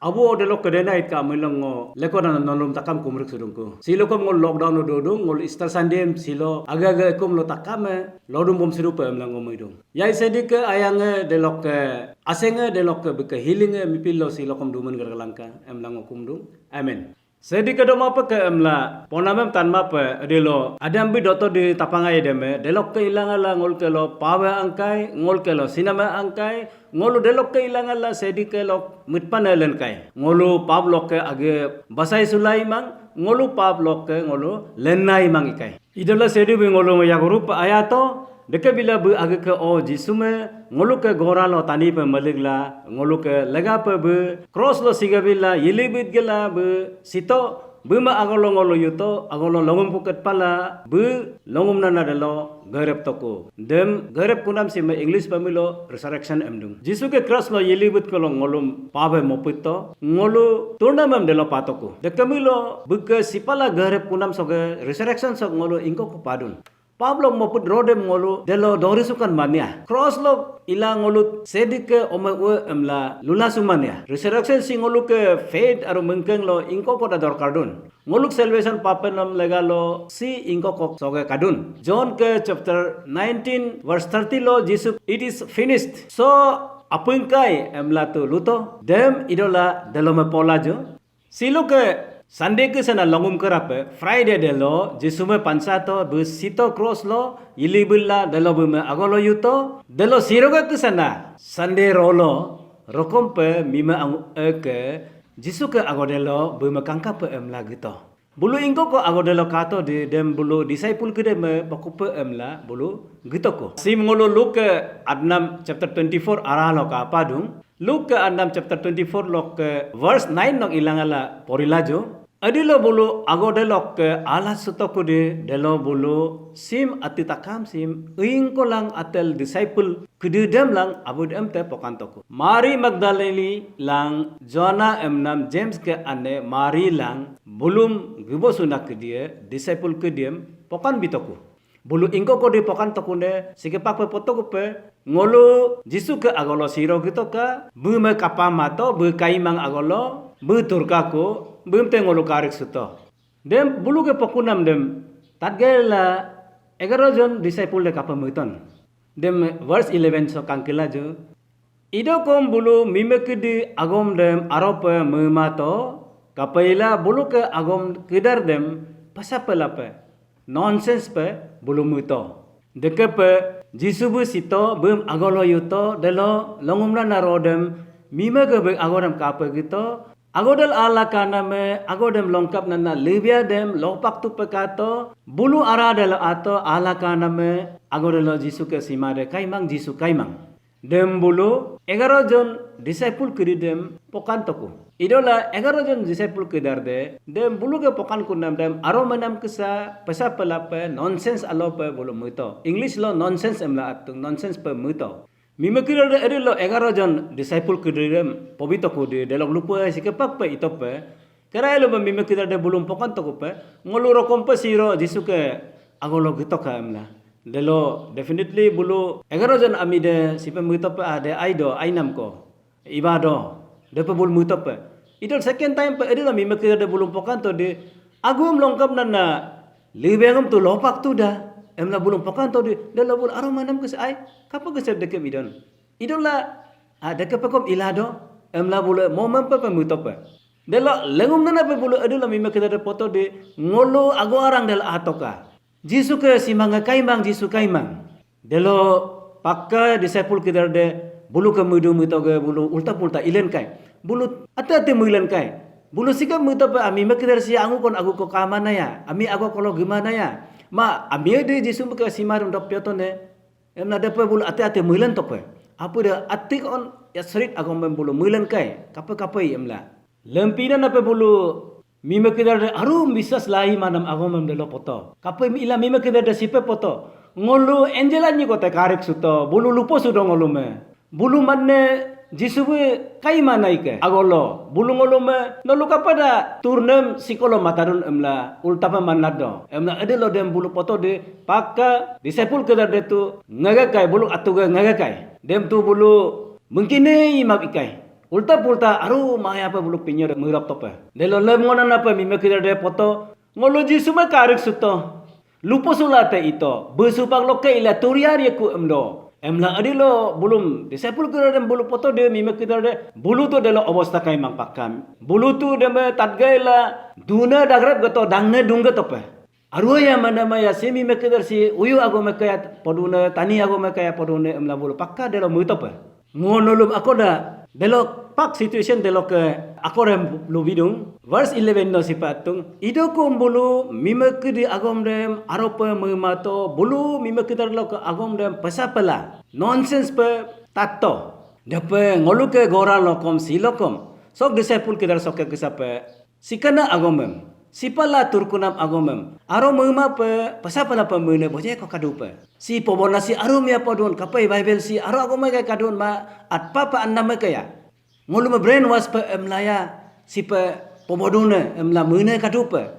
Abo de lok kedena it ka milang leko na nolom takam kumrik sudung ko. Silo kom ngol lockdown no dodong ngol istar sandem silo aga kom lo takame lodum bom siru pa mlang ngomoi dong. Yai sedik ayang de lok aseng de lok be healing mipil lo silo kom dumen gargalangka emlang kum dong. Amen. Sedi kedom apa ke emla ponamem tanma pe adelo adam bi doto di tapangai deme delok ke ilangala ngol ke lo pawe angkai ngol ke lo sinama angkai ngolu delok ke ilangala sedi ke lo mitpanelen kai ngolu pablok ke age basai sulai mang ngolu pablok ke ngolu lenai mang ikai idola sedi bi ngolu ya grup ayato deke bila bu age ke o jisume ngolu ke gora lo tani pe maligla ngolu ke lega pe bu cross lo sigabila yilibit gela bu sito bu ma agolo ngolu yuto agolo longum puket pala bu longum nana delo garep toko dem garep kunam sima english pamilo resurrection emdung jisu ke cross lo yilibit ko lo ngolum pabe mopito ngolu turnamam delo patoko deke milo bu ke sipala garep kunam soge resurrection sok ngolu ingko ko padun Pablo moput rodem ngolu delo dorisukan mania. Cross lo ila ngolu sedike omewe emla lunasumania. Resurrection si ngolu ke faith aru mengkeng lo ingko poda dor kardun. Ngoluk salvation papenam lega lo si ingko kok soge kadun. John ke chapter 19 verse 30 lo Jesus it is finished. So apungkai emla tu luto dem idola delo me pola jo. Silo ke Sunday ke sana longum kerape Friday delo jisume pansato bu sito cross lo ilibulla delo bu me agolo yuto delo siroga ke sana Sunday rolo rokompe mima ang ke jisu ke agodelo bu me kangka pe emla gitu bulu ingko ko agodelo kato di dem bulu disciple ke dem bakupe emla bulu gitu ko sim ngolo luk ke adnam chapter 24 aralo ka padung luk ke adnam chapter 24 lok ke verse 9 nok ilangala porilajo Adilo bulu agodelo ke ala sutokude delo bulu sim ati takam sim ingko lang atel disciple kededem lang abudem te pokantoku Mari Magdalene lang Jona emnam James ke ane Mari lang bulum gibosuna ke dia disciple ke diem pokan bitoku bulu ingko ko di pokan tokune sigepak pe potoku pe ngolo jisu ke agolo siro gitu ka bu me kapamato bu kaimang agolo bu turkako bum te ngolu karik suto dem bulu ke pokunam dem tatgela 11 jon disciple de kapamuton dem verse 11 so kangkila jo ido kom bulu mimekedi agom dem arope memato kapaila bulu ke agom kidar dem pasapelape nonsense pe bulu muto dekepe jisubu sito bum agolo yuto delo longumna narodem mimeke be agodam kape gitu Agodel ala kaname agodem longkap nana libya dem lopak tu pekato bulu ara del ato ala kaname agodelo jisu ke simade kaimang jisu kaimang dem bulu 11 jon disciple kiri dem pokan toku idola 11 jon disciple kedarde dem bulu ke pokan kunam dem aro menam kesa pesa pelape nonsense alope bulu muto english lo nonsense emla atung nonsense pe muto Mimekira de edelo 11 jon disciple kudem pobito kude delok lupa sikepak pe itope kera elo mimekira de bulum pokan to pe ngoluro kompe siro jisuke agolo gitoka emna delo definitely bulu 11 jon amide sipe mutope ade aido ainam ko ibado depe bul mutope idol second time pe edelo mimekira de bulum pokan to de agum longkap nana libengum tu lopak tu dah emla bulum pokan to de lo bul aroma nam kes ai kapo kesep deke midon idola deke pekom ilado emla bulu momem pe pemutope de lo lengum nana pe bulu adulah mime kita de poto de ngolo ago arang del atoka jisu ke simanga kaimang jisu kaimang de lo pakka disciple kita de bulu ke mudu mutoge bulu ulta pulta ilen kai bulu ate muilen kai bulu sikam mutope ami me kita si angu kon agu ko kamana ya ami ago kolo gimana ya ma amie de jisu ke simarum dop piotone emna depe bulu ate muilen tope apu de atik on ya serit agom bulu muilen kai kapai emla lempinan apa bulu mime kidar de arum bisas lahi manam agom de lo poto kapai ila mime kidar de sipe poto ngolu angelanyi kote karek suto bulu lupo sudo ngolu me bulu manne jisubu kai manai ke agolo bulu ngolu me nolu kapada turnem sikolo matarun emla ultapa manado emla edelo dem bulu poto de pakka disepul kedar de tu ngagakai bulu atuga ngagakai dem tu bulu mungkin imap ikai Ulta-pulta aru maya apa buluk pinya murap topa. Delo lem ngonan apa mime kita de poto ngolo jisu ma karik suto. Lupo sulate ito. Besupak loke ila turiar yaku emdo. Emla adilo bulum disepul kita de bulu poto de mime kita de bulu tu delo obostak kai mang pakam. Bulu tu de me tatgaila duna dagrab gato dangne dungga topa. Arwaya mana maya semi mekeder si uyu ago mekaya podune tani ago mekaya podune emla bulu pakka delo mutopa. Ngonolom ako da delo pak situation delo ke ako rem lu bidung verse 11 no sipatung ido ko bulu mimekedi agom dem aropa memato bulu mimekeder lo ke agom dem pasapala nonsense pe tato depe ngolu ke gora lokom silokom sok disepul kedar sok ke sape sikana agomem sipala turkunam agomem aro mema pe pasapala pemene boje ko kadupe si pobona si arum ya podon kapai bible si aro agoma ka kadun ma at papa annam kaya ngolu me brainwash pe emlaya si pe pobodune emla mene kadupe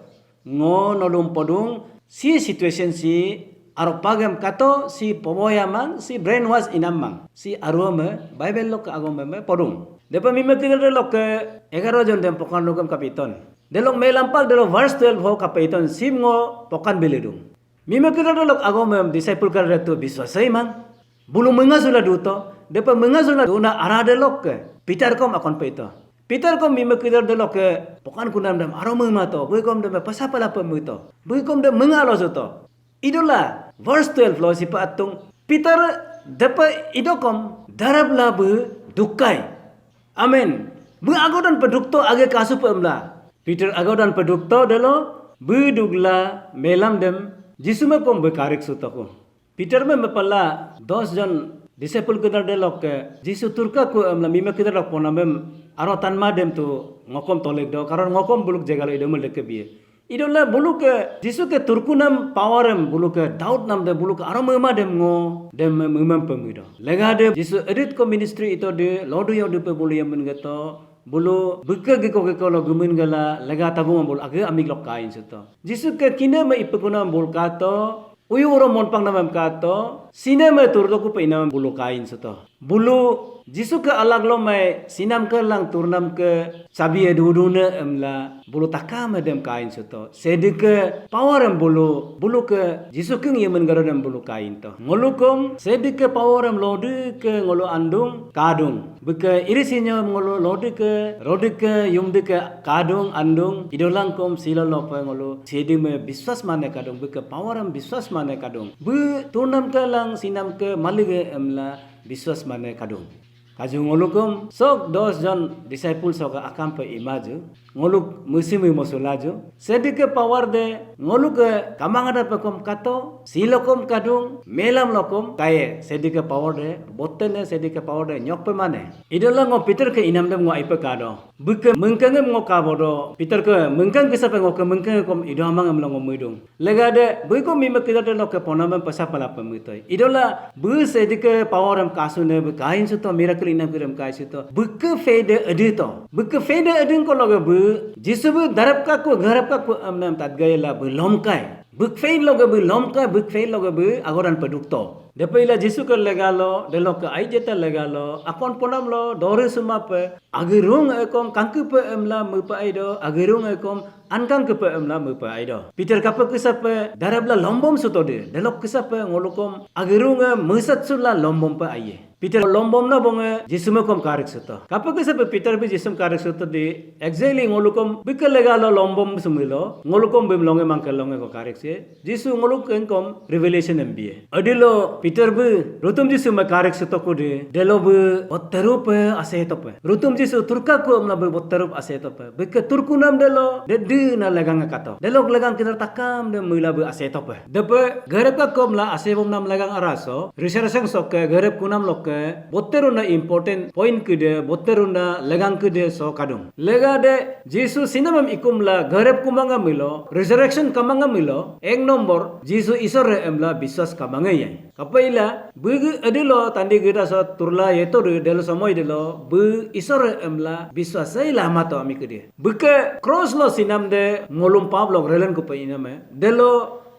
ngonolom podung si situation si aro pagam kato si poboya mang si brainwash inamang si arome bible lok agoma me podung depa mime tigere lok 11 jon dem pokan lokam kapiton delok melampak delok verse 12 ho kapaiton simngo pokan beledung. Mime kira delok agomem disciple kara tu biswasai mang. Bulu mengasula duto, depa mengasula duna ara delok ke. Peter kom akon peito. Peter kom mime kira delok ke pokan kunam dam aro memato, bui kom dem pasapala pemuto. Bui kom dem mengalo soto. Idola verse 12 lo sipa atung Peter depa idokom darabla bu dukai. Amen. Bu agodan pedukto age kasu pemla. Peter agodan pedukto delo bedugla melam dem jisuma pom bekarik sutako. Peter me mepala 10 jon disciple kedar delo ke jisu turka ko amla mime kedar lok ponamem aro tanma dem tu ngokom tolek do karon ngokom buluk jegalo idom leke biye. Idola buluk ke jisu ke turkunam powerem buluk ke daud nam de buluk aro mema dem ngo dem memem pemudo. Lega de jisu edit ko ministry ito de lodu yo de pe bulu yang mengeto bulu buka geko lo gumin gala lega tabung bul age amig lok kain suto jisu ke kine me ipekuna bul kato uyu ro monpang namam kato sine me turdo ku peinam bulu kain suto bulu jisu ke alag lo mai sinam ke lang turnam ke sabi edudune emla bulu takam dem kain suto sedike power em bulu ke jisu ke yemen garo dem bulu kain to ngolukom sedike power em lode ke ngolo andung kadung buka irisinya ngolo lode ke yumde ke kadung andung idolang kom sila lo pa ngolo sedi me biswas mane kadung buka power em biswas mane kadung bu turnam ke lang sinam ke malige emla biswas mane kadung kaju ngolukum sok 10 jon disciple sok akam pe imaju ngoluk musimi mosulaju sedike power de ngoluk kamangada pekom kato silokom kadung melam lokom kaye sedike power de bottene sedike power de nyok pe mane idola ngo Peter ke inam dem ngo ipe kado buke mengkangem ngo kabodo Peter ke mengkang ke sape ngo ke mengkang kom ido amang am ngo mudung lega de buiko mime kita de lo ke ponam pasapala pemutoi idola bu sedike power am kasune bu kain suto miracle inam kiram kai suto buke fede edito buke fede edin ko loge bu jisu bu darap ka ko garap ka ko amnam tat gaila bu lomkai buk fail loge bu lomkai buk fail loge bu agoran pedukto depaila jisu ke legalo delok ke ai jeta legalo akon ponam lo dore suma pe agirung ekom kangke pe emla mupa aido agirung ekom ankang ke pe emla mupa aido Peter kapa kesape darabla lombom sutode delok kesape ngolukom agirung mesat sulla lombom pe aye Peter lombom na bonge jisum kom karik suto kapa kesape Peter bi jisum karik suto di exactly ngolukom bikal legalo lombom sumilo ngolukom bim longe mangkel longe ko karik se jisu ngoluk engkom revelation mbie adilo Peter bu rutum jisu ma karik suto ko de delo bu otterup ase tope rutum jisu turka ko amla bu otterup ase tope bike turkunam delo de na lagang kato delok lagang kita takam de mula bu ase tope depe garep ka komla ase bom nam lagang araso research sok ke garep kunam lok ke botteruna important point ke de botteruna lagang ke de so kadung lega de jisu sinamam ikumla garep kumanga milo resurrection kamanga milo ek nomor jisu isore emla biswas kamanga yai kapaila bu adilo tandi kita so turla yeto de delo samoy delo bu isore emla biswas sai lama to ami ke de buke cross lo sinam de ngolum pablo relen ko painame delo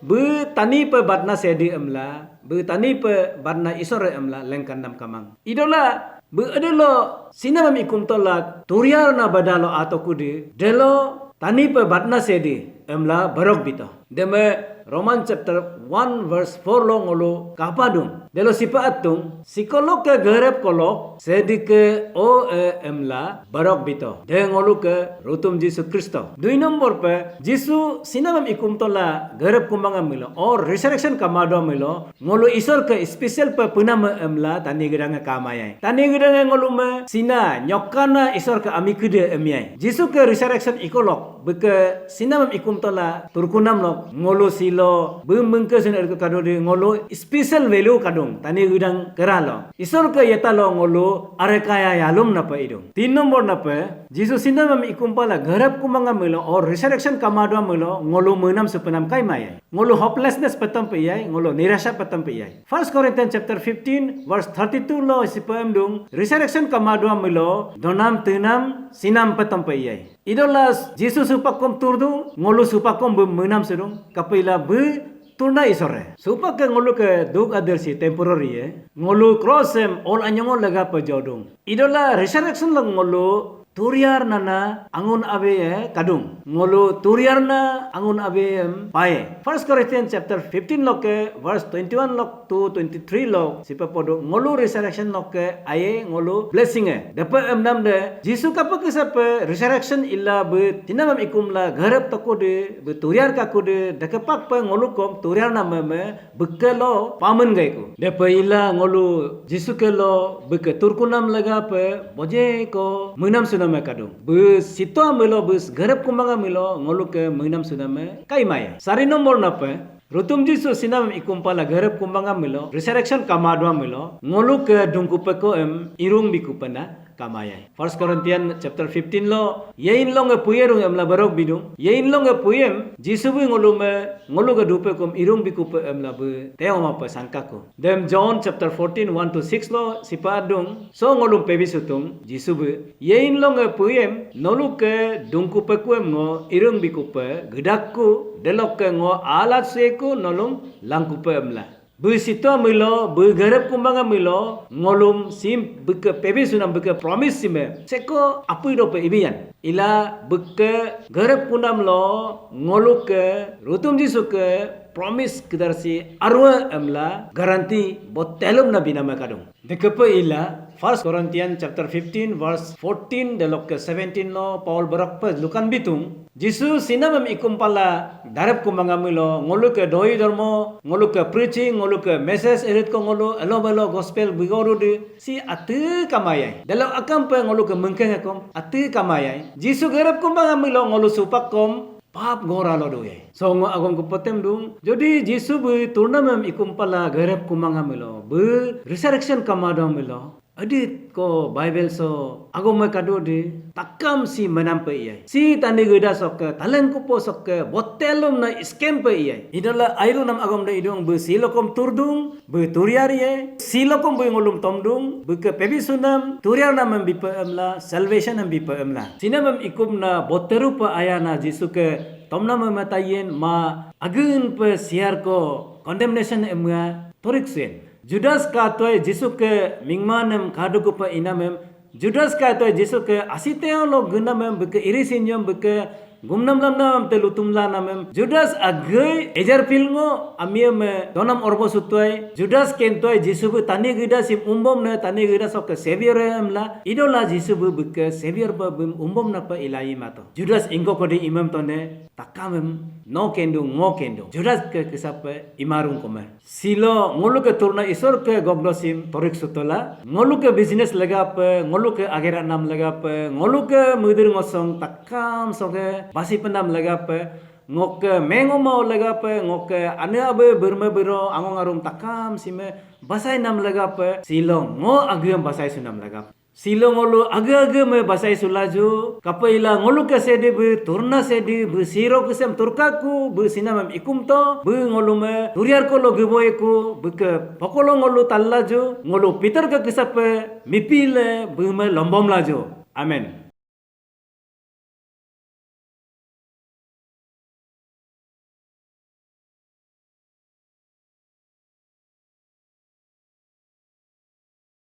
bu tani pe batna sedi emla bertani pe barna isore amla lengkan nam kamang. Idola beadelo sinamam ikum tola turiar na badalo atau kudi delo tani pe barna sedi amla barok bito. Deme Roman chapter 1 verse 4 lo ngolo kapadung. Delo sipa atung psikolog ke garep kolok sedike o emla barok bito. De ngolo ke rutum Yesus Kristo. 2 nombor pe Yesus sinamam ikum tola garep kumbanga milo or resurrection kamado milo ngolo isor ke special pe punama emla tani gedanga kamayai. Tani gedanga ngolo me sina nyokana isor ke amikude emiai. Yesus ke resurrection ikolok beke sinamam ikum tola turkunam lo ngolo silo bumengke senar ke kado de ngolo special value kadung tani gudang keralo isor ke yatalo ngolo arekaya yalum napa idung 3 nombor napa Jesus sinamam ikumpala garap kumanga melo or resurrection kamado melo ngolo menam sepenam kai mai ngolo hopelessness patam pe yai ngolo nirasha patam pe yai 1 Corinthians chapter 15 verse 32 lo sipam dung resurrection kamado melo donam tenam sinam patam pe yai idolas Jesus supakom turdu ngolo supakom menam sedung kapila be turna isore supak ke ngolu ke duk adersi temporary ngolu crossem all anyong laga pa jodong idola resurrection lang ngolu turiar nana angun abe kadung ngolu turiar na angun abe pae 1 Corinthians chapter 15 lok ke verse 21 lok to 23 lok sipapodo ngolu resurrection lok ke aye ngolu blessing dapat namnam de Jisu kapa ke sapa resurrection illa be tinamam ikum la garap tako de be turiar ka ko de dakapak pa ngolu kom turiar na me bekelo pamen gai ko dapat illa ngolu Jisu ke lo beke turkunam laga pe boje ko menam sunama kadung bus sito melo bus garap kumbanga melo ngolu ke menam sunama kai maya sari nomor napa rutum Jisu sinam ikumpala garap kumbanga melo resurrection kamadwa melo ngolu ke dungkupeko irung bikupana kamaya 1 Corinthians chapter 15 lo yein long puyerung amla barok bidung yein long puyem Jisu bi ngolu ke dupe kom irung bikupe amla be teo ma pa sangkako dem John chapter 14 1 to 6 lo sipadung so ngolu pebisutung Jisu bi yein long puyem nolu ke dungkupeko ngo irung bikupe gedakku delok ke ngo alat seku nolong langkupe amla Besito milo, bergarap kumbanga milo, ngolum sim beke pebe sunam beke promise sime. Seko apa itu pe ibian? Ila beke garap kunam lo, ngoluk ke rutum Jisu ke promise kedarsi arwa amla garanti botelum nabi nama kadung. Dekepe ila 1 Corinthians chapter 15 verse 14 delok ke 17 lo Paul berak pe lukan bitung Jisu sinamam ikumpala darap kumbanga milo ngolu ke doi dormo ngolu ke preaching ngolu ke message erit ko ngolu elo gospel bigoru de si atu kamayai dalam akam pe ngolu ke mengkeng kom atu kamayai Jisu garap kumbanga milo ngolu supak kom pap ngora lo doye so ngo agong kupotem dung jadi Jisu be turnamam ikumpala garap kumbanga milo be resurrection kamado milo adit ko Bible so agong me kado de takam si menampe iai si tandi geda sok talen kupo sok botelum na scam pe iai idola airu nam agom de idong be silokom turdung be turiar iai silokom be ngolum tomdung be ke pebi sunam turiar nam bipa amla salvation am bipa amla sinam ikum na boteru pa ayana Jisu ke tomna matayen ma agun pe siar ko condemnation emga toriksen Judas ka toy Jisu ke mingmanem kadu ko pa inamem Judas ka toy Jisu ke asiteo lo gunamem beke irisinyom beke gumnam lam te lutumla namem Judas agai ejar pilngo amiem donam orbo sutoy Judas ken toy Jisu bu tani gida sim umbom na tani gida sok ke savior emla idola Jisu bu beke savior ba umbom na pa ilai mato Judas ingko kodi imam tone takamem no kendo ngo kendo Judas ke kesape imarung kome silo ngolu ke turna isor ke gogdosim torik sutola ngolu ke business lega pe ngolu ke agera nam lega pe ngolu ke mudir ngosong takam soge basi pendam lega pe ngok mengo mau lega pe ngok ane abe berme bero angong arum takam sime basai nam lega pe silo ngo agem basai sunam lega silo ngolu aga me basai sulaju kapaila ngolu ke sedi be turna sedi be siro kesem turkaku be sinamam ikum to be ngolu me turiar ko lo geboy ko be ke pokolo ngolu tallaju ngolu peter ke kesape mipile be me lombom laju amen